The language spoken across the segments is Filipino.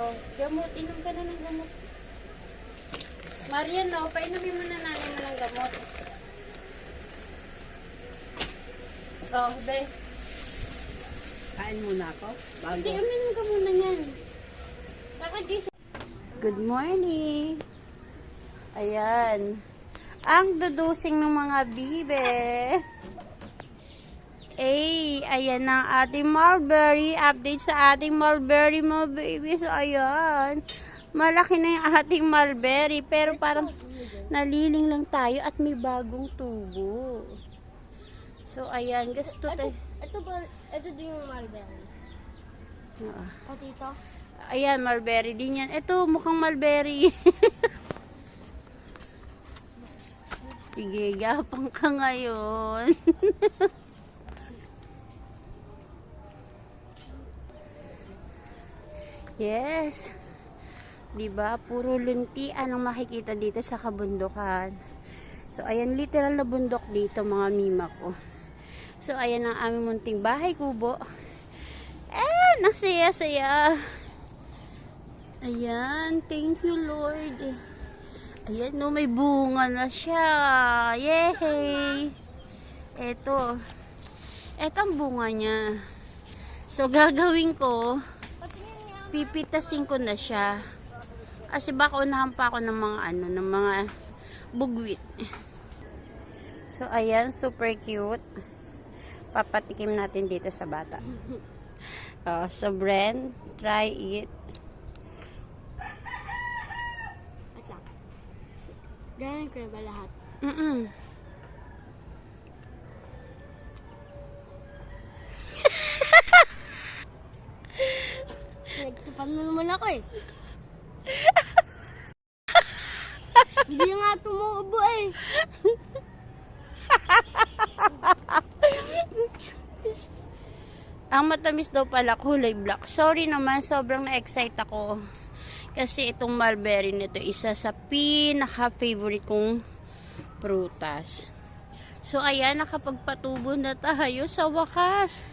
Oh, gamot. Inom ka na ng gamot. Marian, no, painumin mo na nanay mo ng gamot. Oh, be. Kain muna ako. Bago. Hindi, uminom ka muna yan. Kakagising. Good morning. Ayan. Ang dudusing ng mga bibe. Ayan ang ating mulberry. Update sa ating mulberry mga babies. Ayan. Malaki na yung ating mulberry. Pero parang naliling lang tayo at may bagong tubo. So, ayan. Gusto tayo. Ito din yung mulberry. O, tito? Ayan, mulberry din yan. Ito, mukhang mulberry. Sige, gapang ka ngayon. Yes. Diba? Puro luntian ang makikita dito sa kabundukan. So, ayan, literal na bundok dito, mga mima ko. So, ayan ang aming munting bahay kubo. Nasaya-saya. Ayan, thank you, Lord. Ayan, no, may bunga na siya. Yay! Eto ang bunga niya. So, gagawin ko, pipitasin ko na siya. Kasi baka unahan pa ako ng mga ng mga bugwit. So, ayan, super cute. Papatikim natin dito sa bata. So, Bren, try it. At lang. Ganyan ko na ba lahat? Nagtupan mo naman ako eh. Hindi nga tumubo eh. Ang matamis daw pala kulay black. Sorry naman, sobrang na-excite ako. Kasi itong mulberry nito, isa sa pinaka-favorite kong prutas. So, ayan, nakapagpatubo na tayo sa wakas.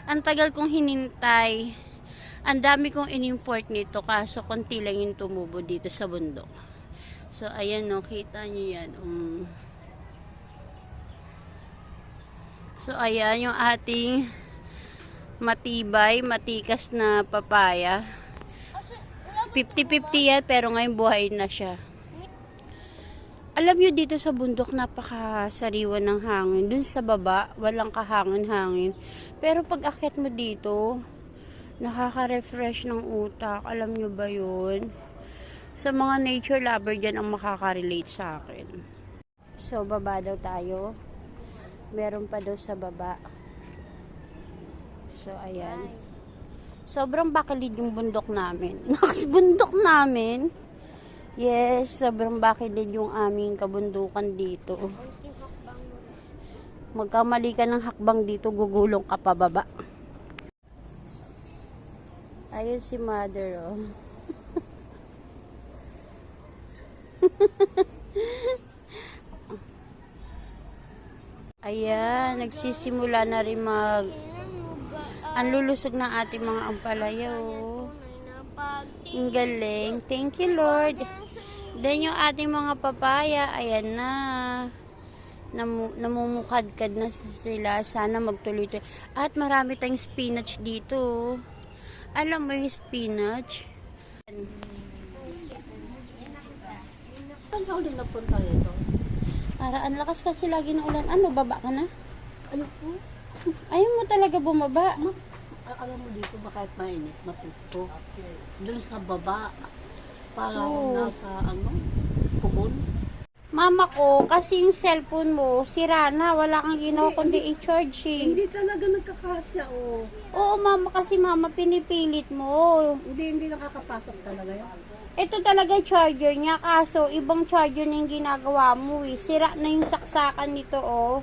Ang tagal kong hinintay. Ang dami kong in-import nito, kaso konti lang yung tumubo dito sa bundok. So, ayan, no, kita nyo yan. So, ayan yung ating matibay, matikas na papaya. 50-50 yan, pero ngayon buhay na siya. Alam nyo, dito sa bundok, napakasariwa ng hangin. Dun sa baba, walang kahangin-hangin. Pero pag akyat mo dito, nakaka-refresh ng utak. Alam nyo ba yun? Sa mga nature lover dyan ang makaka-relate sa akin. So, baba daw tayo. Meron pa daw sa baba. So, ayan. Sobrang bakilid yung bundok namin. Bundok namin. Yes, sobrang bakilid yung aming kabundukan dito. Magkamali ka ng hakbang dito, gugulong ka pababa. Ayun si mother, oh. Ayan, nagsisimula na rin ang lulusog ng ating mga ampalaya, oh. Ang galing. Thank you, Lord. Then yung ating mga papaya, ayan na. Namumukadkad na sila. Sana magtuloy-tuloy. At marami tayong spinach dito. Alam mo yung spinach? Saan ka ulit napunta rito? Ang lakas kasi lagi ng ulan. Ano, baba ka na? Ayoko. Ayaw mo talaga bumaba. Alam mo dito ba kahit mainit, matusto. Doon sa baba. Parang Oo. nasa pugon. Mama ko, kasi yung cellphone mo, sira na. Wala kang ginawa kundi i-charge eh. Hindi talaga nagkakasya, oh. Oo, mama, kasi mama, pinipilit mo. Hindi nakakapasok talaga yan. Ito talaga yung charger niya, kaso ibang charger na yung ginagawa mo eh. Sira na yung saksakan nito, oh.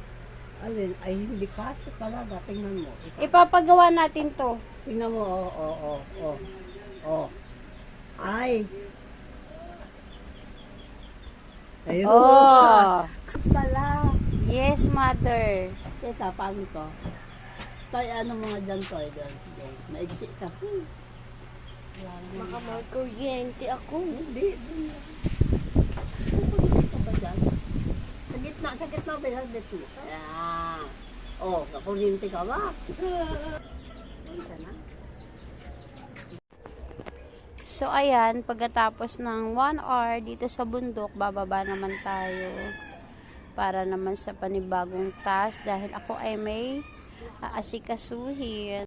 Alin, ay hindi kasya talaga. Tingnan mo. Ipapagawa natin to. Tingnan mo, oh. Ay. Ayun. Oh. Pala. Yes, mother. Teka, paano to? Tayo, ano mga dyan to? Dyan. Maigsi kasi. Wala naman. Baka mag-kuryente ako. Hindi, doon lang. Kukulit ka ba dyan? Sa gitna ba yan? Ah. Oh, kakulinti ka ba? Punta na. So, ayan, pagkatapos ng 1 hour dito sa bundok, bababa naman tayo para naman sa panibagong task dahil ako ay may aasikasuhin.